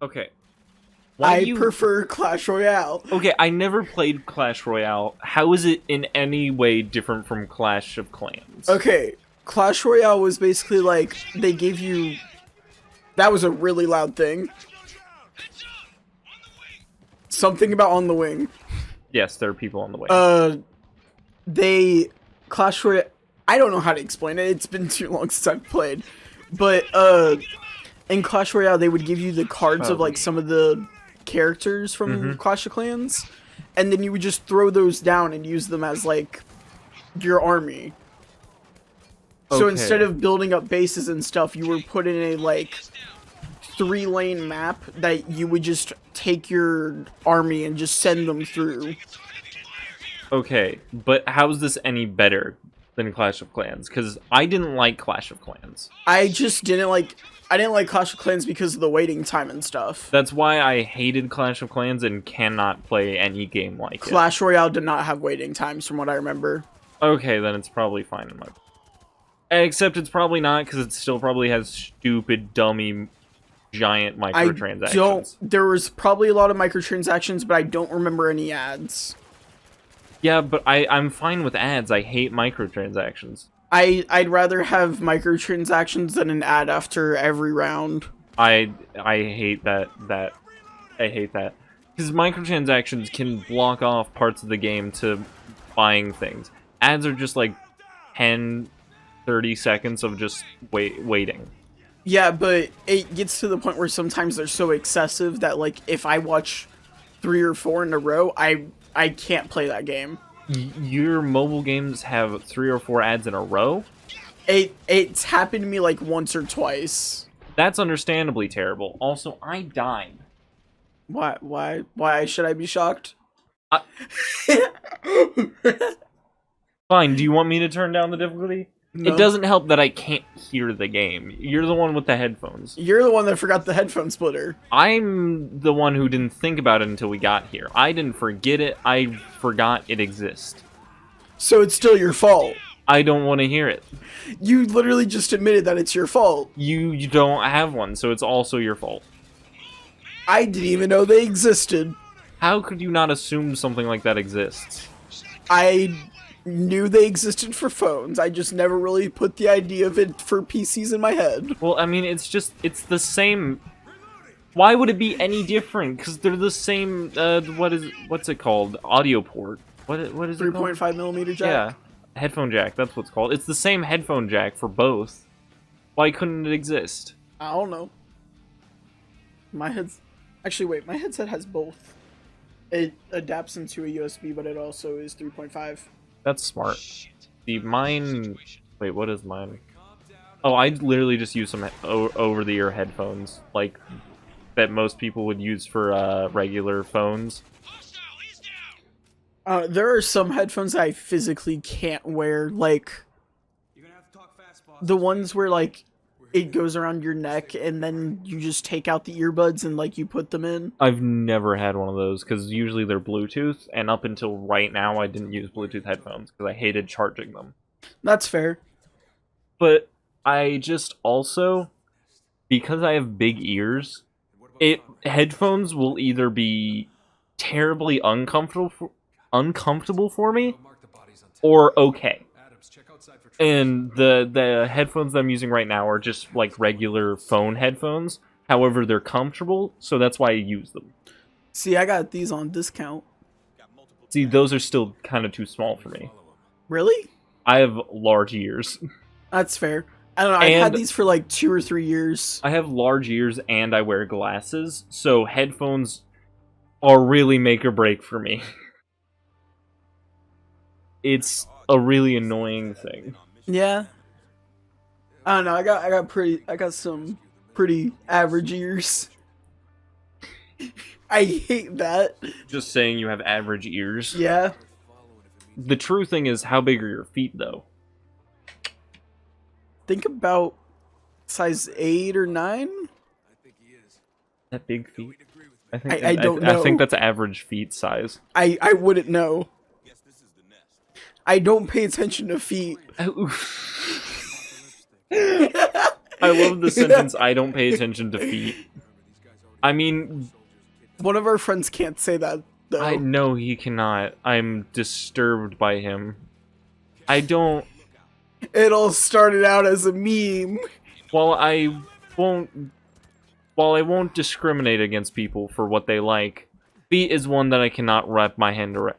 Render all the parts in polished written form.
Okay. I prefer Clash Royale. Okay, I never played Clash Royale. How is it in any way different from Clash of Clans? Okay, Clash Royale was basically like they gave you. That was a really loud thing. Something about on the wing. Yes, there are people on the way. They Clash Royale. I don't know how to explain it. It's been too long since I've played, but in Clash Royale they would give you the cards of like some of the characters from Clash of Clans, and then you would just throw those down and use them as like your army. So instead of building up bases and stuff, you were put in a like 3-lane map that you would just take your army and just send them through. Okay, but how is this any better than Clash of Clans? Because I didn't like Clash of Clans. I just didn't like. I didn't like Clash of Clans because of the waiting time and stuff. That's why I hated Clash of Clans and cannot play any game like it. Clash Royale did not have waiting times, from what I remember. Okay, then it's probably fine in my. Except it's probably not, because it still probably has stupid, dummy, giant microtransactions. There was probably a lot of microtransactions, but I don't remember any ads. Yeah, but I'm fine with ads. I hate microtransactions. I'd rather have microtransactions than an ad after every round. I hate that. I hate that. Because microtransactions can block off parts of the game to buying things. Ads are just like 10, 30 seconds of just waiting. Yeah, but it gets to the point where sometimes they're so excessive that, like, if I watch 3 or 4 in a row, I can't play that game. Your mobile games have 3 or 4 ads in a row? It's happened to me, like, once or twice. That's understandably terrible. Also, I died. Why should I be shocked? Fine, do you want me to turn down the difficulty? No. It doesn't help that I can't hear the game. You're the one with the headphones. You're the one that forgot the headphone splitter. I'm the one who didn't think about it until we got here. I didn't forget it, I forgot it exists. So it's still your fault. I don't want to hear it. You literally just admitted that it's your fault. You don't have one, so it's also your fault. I didn't even know they existed. How could you not assume something like that exists? I knew they existed for phones. I just never really put the idea of it for PCs in my head. Well, I mean, it's the same. Why would it be any different? Because they're the same, what's it called? Audio port. What is it called? 3.5 millimeter jack? Yeah. Headphone jack, that's what's called. It's the same headphone jack for both. Why couldn't it exist? I don't know. My headset has both. It adapts into a USB, but it also is 3.5. That's smart. See, mine... Wait, what is mine? Oh, I literally just use some over-the-ear headphones, like, that most people would use for, regular phones. There are some headphones that I physically can't wear, like, the ones where, like, it goes around your neck and then you just take out the earbuds and, like, you put them in. I've never had one of those, because usually they're Bluetooth, and up until right now I didn't use Bluetooth headphones, because I hated charging them. That's fair. But I just also, because I have big ears, headphones will either be terribly uncomfortable for me, or okay. And the headphones that I'm using right now are just like regular phone headphones. However, they're comfortable, so that's why I use them. See, I got these on discount. See, those are still kind of too small for me. Really? I have large ears. That's fair. I don't know, I've had these for like 2 or 3 years. I have large ears and I wear glasses, so headphones are really make or break for me. It's a really annoying thing. Yeah. I don't know, I got some pretty average ears. I hate that. Just saying you have average ears. Yeah. The true thing is, how big are your feet, though? Think about size 8 or 9. That big feet? I don't know. I think that's average feet size. I wouldn't know. I don't pay attention to feet. I love the sentence, I don't pay attention to feet. I mean, One of our friends can't say that though. I know he cannot. I'm disturbed by him. I don't. It all started out as a meme. While I won't. While I won't discriminate against people for what they like, feet is one that I cannot wrap my hand around.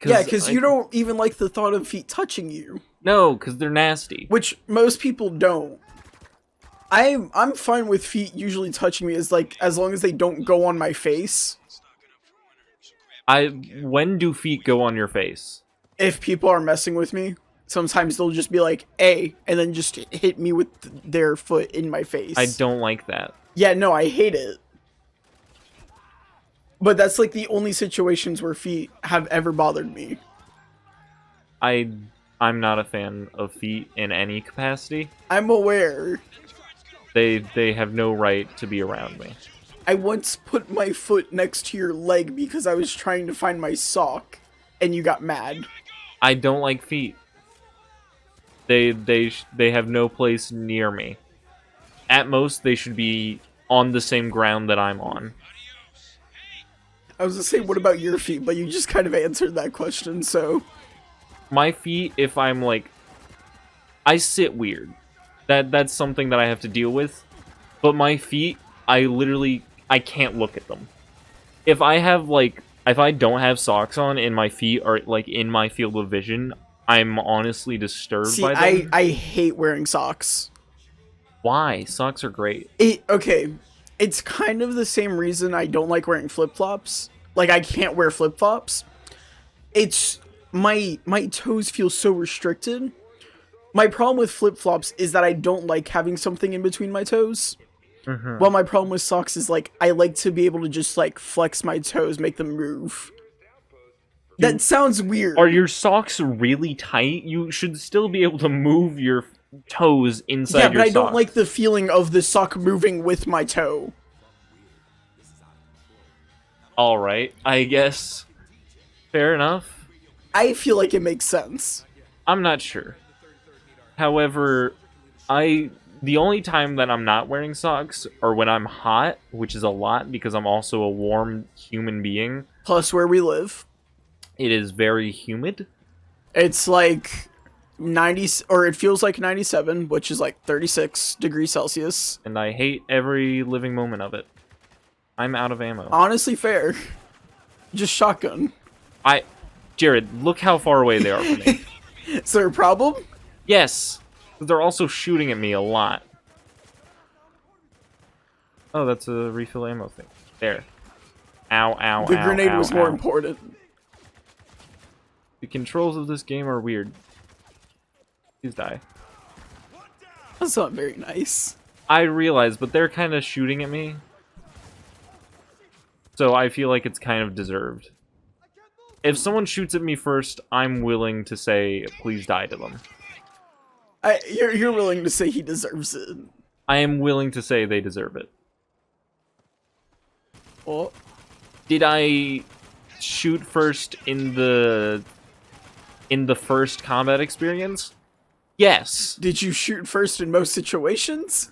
Yeah, because you don't even like the thought of feet touching you. No, because they're nasty. Which most people don't. I'm fine with feet usually touching me as long as they don't go on my face. When do feet go on your face? If people are messing with me, sometimes they'll just be like, "Hey," and then just hit me with their foot in my face. I don't like that. Yeah, no, I hate it. But that's like the only situations where feet have ever bothered me. I'm not a fan of feet in any capacity. I'm aware. They have no right to be around me. I once put my foot next to your leg because I was trying to find my sock, and you got mad. I don't like feet. They have no place near me. At most, they should be on the same ground that I'm on. I was gonna say, what about your feet? But you just kind of answered that question, so... My feet, if I'm like... I sit weird. That's something that I have to deal with. But my feet, I can't look at them. If I don't have socks on and my feet are like in my field of vision, I'm honestly disturbed by them. I hate wearing socks. Why? Socks are great. Okay, it's kind of the same reason I don't like wearing flip-flops. Like, I can't wear flip-flops. It's... My toes feel so restricted. My problem with flip-flops is that I don't like having something in between my toes. Mm-hmm. Well, my problem with socks is, like, I like to be able to just, like, flex my toes, make them move. That sounds weird. Are your socks really tight? You should still be able to move your toes inside your sock. Yeah, but I don't like the feeling of the sock moving with my toe. Alright, I guess. Fair enough. I feel like it makes sense. I'm not sure. However, the only time that I'm not wearing socks are when I'm hot, which is a lot because I'm also a warm human being. Plus, where we live, it is very humid. It's like 90, or it feels like 97, which is like 36 degrees Celsius. And I hate every living moment of it. I'm out of ammo. Honestly, fair. Just shotgun. Jared, look how far away they are from me. Is there a problem? Yes. But they're also shooting at me a lot. Oh, that's a refill ammo thing. There. Ow, ow, the ow, grenade ow, was more ow. important. The controls of this game are weird. Please die. That's not very nice. I realize, but they're kind of shooting at me. So I feel like it's kind of deserved. If someone shoots at me first, I'm willing to say, please die to them. You're willing to say he deserves it. I am willing to say they deserve it. Oh. Did I shoot first in the first combat experience? Yes. Did you shoot first in most situations?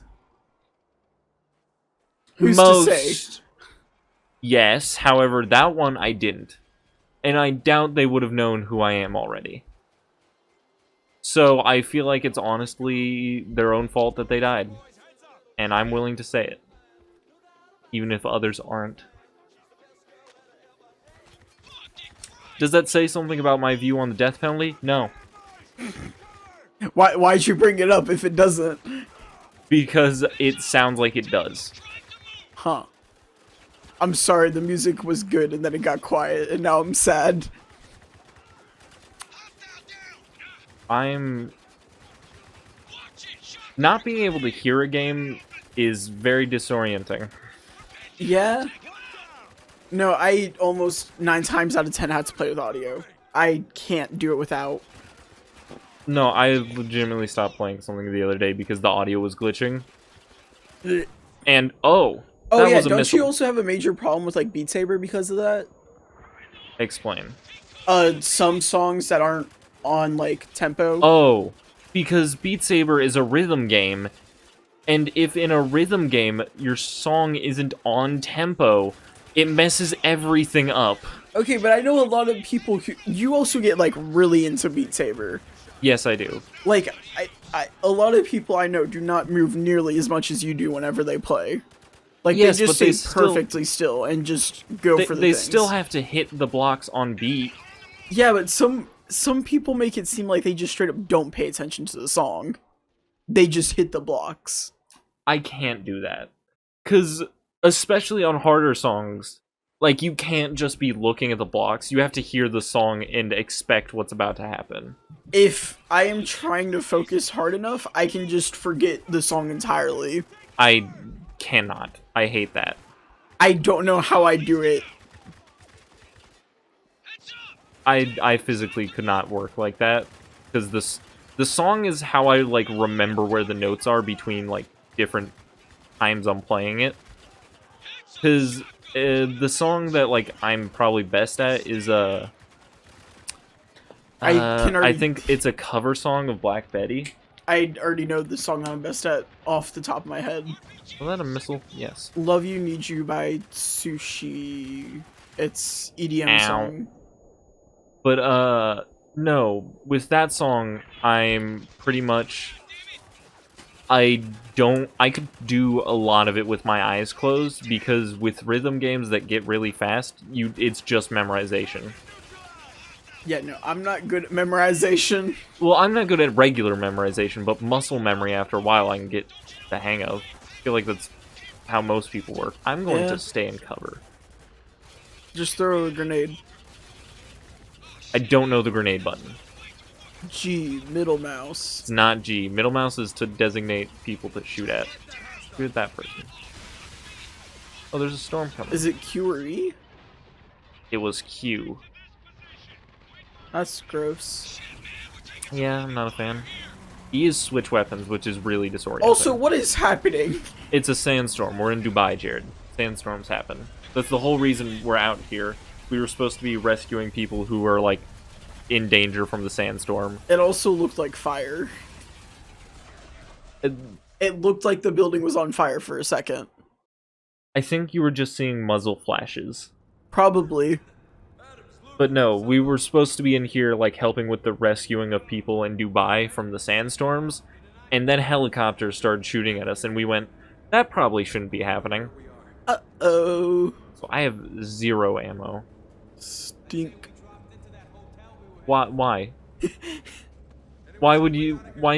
Who's Most. to say? Yes, however, that one I didn't. And I doubt they would have known who I am already. So I feel like it's honestly their own fault that they died. And I'm willing to say it. Even if others aren't. Does that say something about my view on the death penalty? No. Why'd you bring it up if it doesn't? Because it sounds like it does. Huh. I'm sorry, the music was good and then it got quiet and now I'm sad. I'm... Not being able to hear a game is very disorienting. Yeah? No, I almost 9 times out of 10 had to play with audio. I can't do it without. No, I legitimately stopped playing something the other day because the audio was glitching. And, Oh that yeah, was a don't missile. you also have a major problem with like Beat Saber because of that? Explain. Some songs that aren't on like tempo. Oh, because Beat Saber is a rhythm game, And if in a rhythm game your song isn't on tempo, it messes everything up. Okay, but I know a lot of people who you also get like really into Beat Saber. Yes, I do. Like a lot of people I know do not move nearly as much as you do whenever they play. Like Yes, they just but they stay perfectly still and just go for the they things. still have to hit the blocks on beat. Yeah, but some people make it seem like they just straight up don't pay attention to the song. They just hit the blocks. I can't do that. Cause especially on harder songs, like you can't just be looking at the blocks. You have to hear the song and expect what's about to happen. If I am trying to focus hard enough, I can just forget the song entirely. I cannot. I hate that. I don't know how I do it. I physically could not work like that because the song is how I like remember where the notes are between like different times I'm playing it. Because the song that like I'm probably best at is I think it's a cover song of Black Betty. I already know the song I'm best at off the top of my head. Was that a missile? Yes. Love You Need You by Sushi. It's EDM Ow. song. But no, with that song I'm pretty much I could do a lot of it with my eyes closed because with rhythm games that get really fast, it's just memorization. Yeah, no, I'm not good at memorization. Well, I'm not good at regular memorization, but muscle memory after a while I can get the hang of. I feel like that's how most people work. I'm going to stay in cover. Just throw a grenade. I don't know the grenade button. G, middle mouse. It's not G. Middle mouse is to designate people to shoot at. Shoot at that person. Oh, there's a storm coming. Is it Q or E? It was Q. That's gross. Yeah, I'm not a fan. E is switch weapons, which is really disorienting. Also, what is happening? It's a sandstorm. We're in Dubai, Jared. Sandstorms happen. That's the whole reason we're out here. We were supposed to be rescuing people who were, like, in danger from the sandstorm. It also looked like fire. It looked like the building was on fire for a second. I think you were just seeing muzzle flashes. Probably. But no, we were supposed to be in here, like, helping with the rescuing of people in Dubai from the sandstorms, and then helicopters started shooting at us, and we went, that probably shouldn't be happening. Uh-oh. So I have 0 ammo. Stink. Why? Why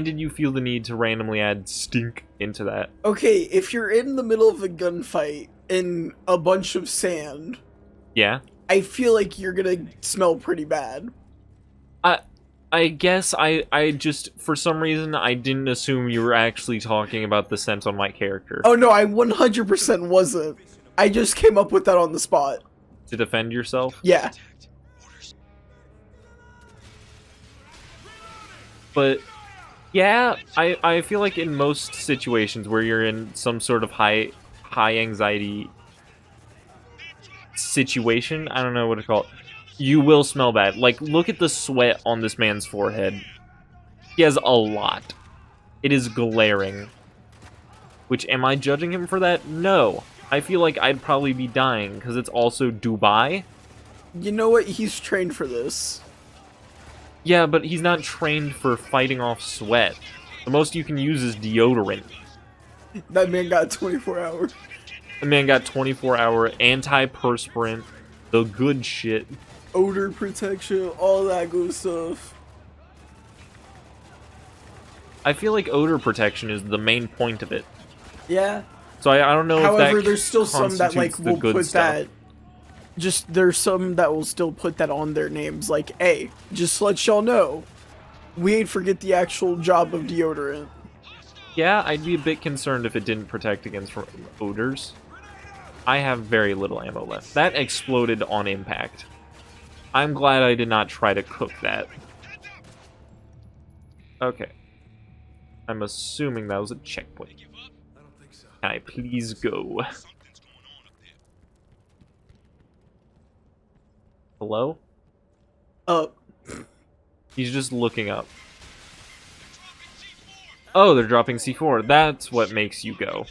did you feel the need to randomly add stink into that? Okay, if you're in the middle of a gunfight in a bunch of sand, Yeah? I feel like you're gonna smell pretty bad. I guess I just, for some reason, I didn't assume you were actually talking about the scent on my character. Oh no, I 100% wasn't. I just came up with that on the spot. To defend yourself? Yeah. But, yeah, I feel like in most situations where you're in some sort of high anxiety situation, I don't know what to call it, you will smell bad. Like, look at the sweat on this man's forehead. He has a lot. It is glaring. Which, am I judging him for that? No. I feel like I'd probably be dying, because it's also Dubai. You know what? He's trained for this. Yeah, but he's not trained for fighting off sweat. The most you can use is deodorant. That man got 24 hours. The man got 24-hour antiperspirant, the good shit. Odor protection, all that good stuff. I feel like odor protection is the main point of it. Yeah. So I don't know However, if that there's still some that like constitutes the will good put stuff. that. Just there's some that will still put that on their names. Like, hey, just to let y'all know, we ain't forget the actual job of deodorant. Yeah, I'd be a bit concerned if it didn't protect against odors. I have very little ammo left. That exploded on impact. I'm glad I did not try to cook that. Okay. I'm assuming that was a checkpoint. Can I please go? Hello? Up. He's just looking up. Oh, they're dropping C4. That's what makes you go.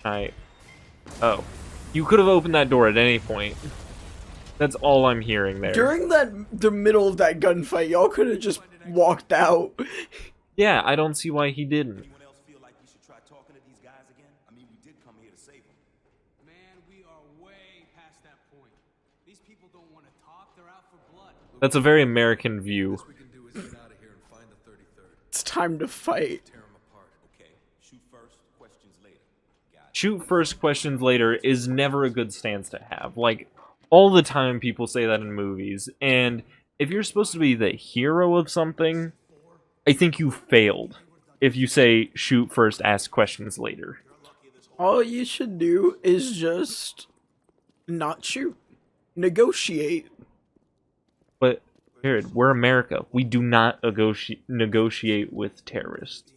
Oh. You could have opened that door at any point. That's all I'm hearing there. During the middle of that gunfight, y'all could have just walked out. Yeah, I don't see why he didn't. Anyone else feel like we should try talking to these guys again? I mean, we did come here to save them. Man, we are way past that point. These people don't want to talk, they're out for blood. That's a very American view. we can do is get out of here and find the 33rd. It's time to fight. Tear them apart. Okay, shoot first, questions later. Got it. Shoot first, questions later is never a good stance to have. Like, all the time people say that in movies, and if you're supposed to be the hero of something, I think you failed if you say shoot first, ask questions later. All you should do is just not shoot. Negotiate. But, Jared, we're America. We do not negotiate with terrorists.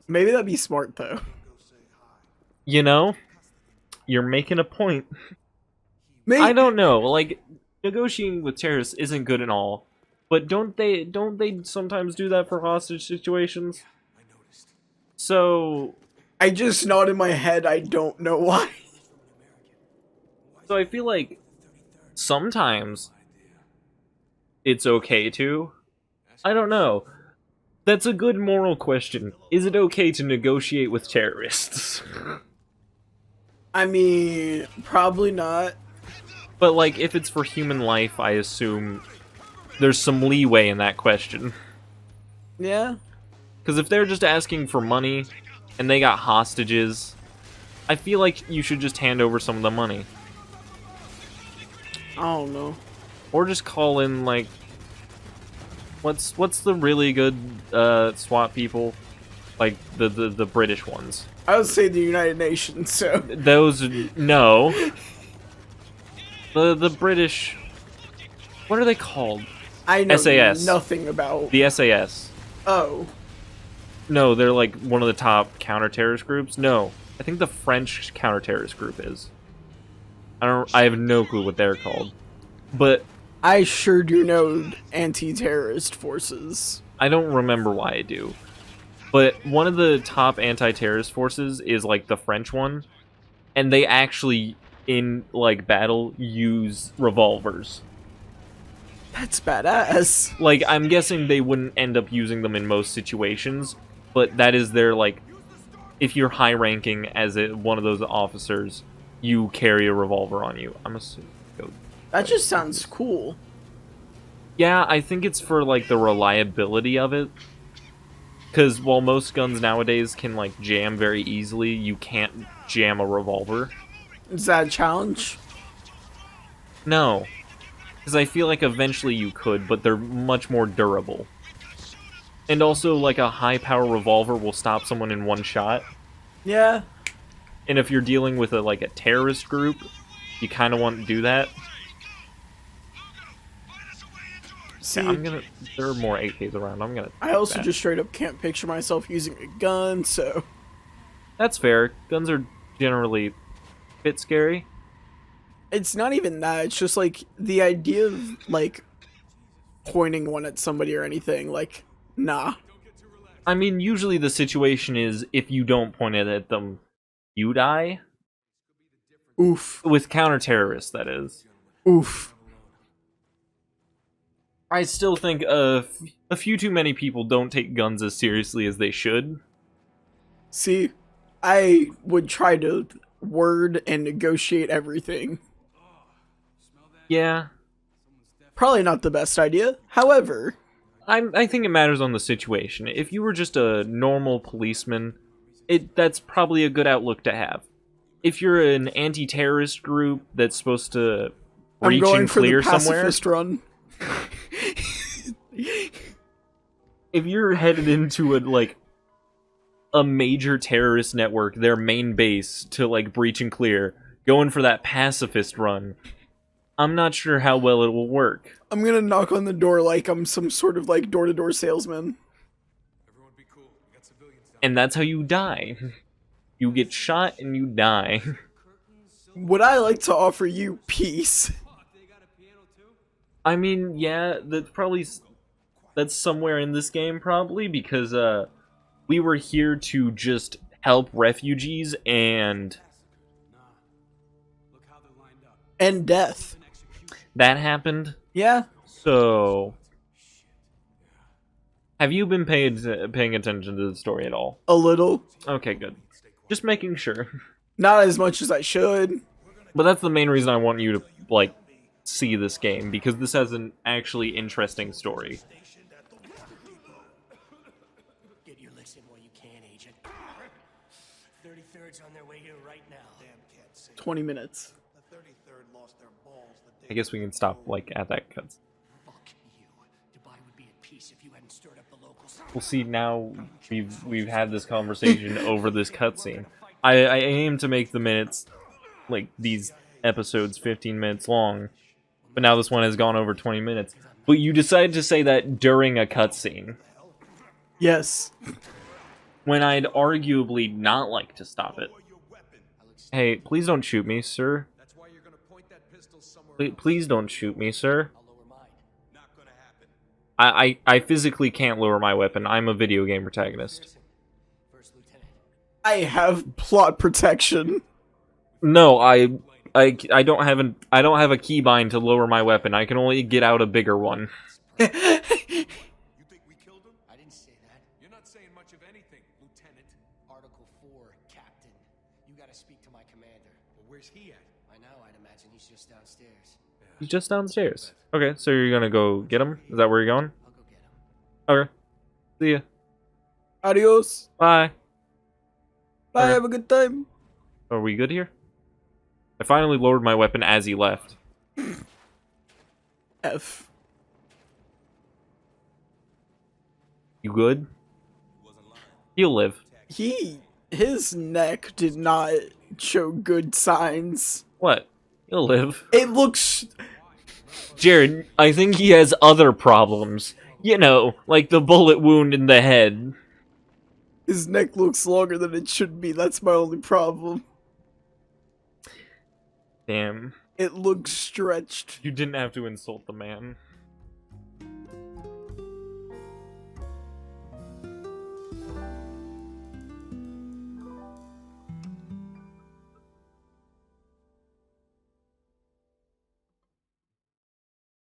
Maybe that'd be smart, though. You know? You're making a point. Maybe. I don't know, like, negotiating with terrorists isn't good and all, but don't they sometimes do that for hostage situations? So I just nod in my head, I don't know why. I feel like sometimes it's okay to. I don't know. That's a good moral question. Is it okay to negotiate with terrorists? I mean, probably not. But, like, if it's for human life, I assume there's some leeway in that question. Yeah. Because if they're just asking for money, and they got hostages, I feel like you should just hand over some of the money. I don't know. Or just call in, like... What's the really good SWAT people? Like, the British ones. I would say the United Nations, so... Those... No. The British... What are they called? I know SAS. nothing about... The SAS. Oh. No, they're like one of the top counter-terrorist groups. No, I think the French counter-terrorist group is. I have no clue what they're called. But I sure do know anti-terrorist forces. I don't remember why I do. But one of the top anti-terrorist forces is like the French one. And they actually, in like battle, use revolvers. That's badass. Like, I'm guessing they wouldn't end up using them in most situations, but that is their, like, if you're high-ranking as one of those officers, you carry a revolver on you. I'm assuming. That just sounds cool. Yeah, I think it's for, like, the reliability of it. Because while most guns nowadays can, like, jam very easily, you can't jam a revolver. Is that a challenge? No. Because I feel like eventually you could, but they're much more durable. And also, like, a high-power revolver will stop someone in one shot. Yeah. And if you're dealing with a terrorist group, you kind of want to do that. See, Yeah, there are more AKs around. I also that. just straight up can't picture myself using a gun, so... That's fair. Guns are generally a bit scary. It's not even that, it's just, like, the idea of, like, pointing one at somebody or anything, like, nah. I mean, usually the situation is, if you don't point it at them, you die. Oof. With counter-terrorists, that is. Oof. I still think a few too many people don't take guns as seriously as they should. See, I would try to word and negotiate everything. Yeah. Probably not the best idea. However, I think it matters on the situation. If you were just a normal policeman, that's probably a good outlook to have. If you're an anti-terrorist group that's supposed to I'm reach going and for the clear somewhere, pacifist run. if you're headed into a major terrorist network, their main base to like breach and clear, going for that pacifist run, I'm not sure how well it will work. I'm gonna knock on the door like I'm some sort of like door-to-door salesman. Everyone be cool. We got civilians down. And that's how you die. You get shot and you die. Would I like to offer you peace? They got a piano too? I mean, yeah, that's probably... that's somewhere in this game probably, because we were here to just help refugees, and Look how they're lined up. And death. An execution. that happened. Yeah. So, have you been paying attention to the story at all? A little. Okay, good. Just making sure. Not as much as I should. But that's the main reason I want you to, like, see this game, because this has an actually interesting story. Get your licks in while you can, Agent. 33rd's on their way here right now. 20 minutes. The 33rd lost their balls the I day guess we can stop, like, at that cut. Fuck you. Dubai would be at peace if you hadn't stirred up the locals. We'll see, now we've had this conversation over this cutscene. I aim to make the minutes, like, these episodes 15 minutes long, but now this one has gone over 20 minutes. But you decided to say that during a cutscene, Yes. when I'd arguably not like to stop it. Hey, please don't shoot me, sir. That's why you're gonna point that pistol somewhere Please don't shoot me, sir. I'll lower mine. not gonna happen. I physically can't lower my weapon. I'm a video game protagonist. Pearson, First Lieutenant. I have plot protection. No, I don't have a keybind to lower my weapon. I can only get out a bigger one. You think we killed him? I didn't say that. You're not saying much of anything, Lieutenant. Article 4, Captain. You gotta speak to my commander. Well, where's he at? I know, I'd imagine he's just downstairs. He's just downstairs. Okay, so you're gonna go get him? Is that where you're going? I'll go get him. Okay. See ya. Adios. Bye. Bye, Okay. have a good time. Are we good here? I finally lowered my weapon as he left. F. You good? He'll live. His neck did not show good signs. What? He'll live. It looks... Jared, I think he has other problems. You know, like the bullet wound in the head. His neck looks longer than it should be. That's my only problem. Damn. It looks stretched. You didn't have to insult the man.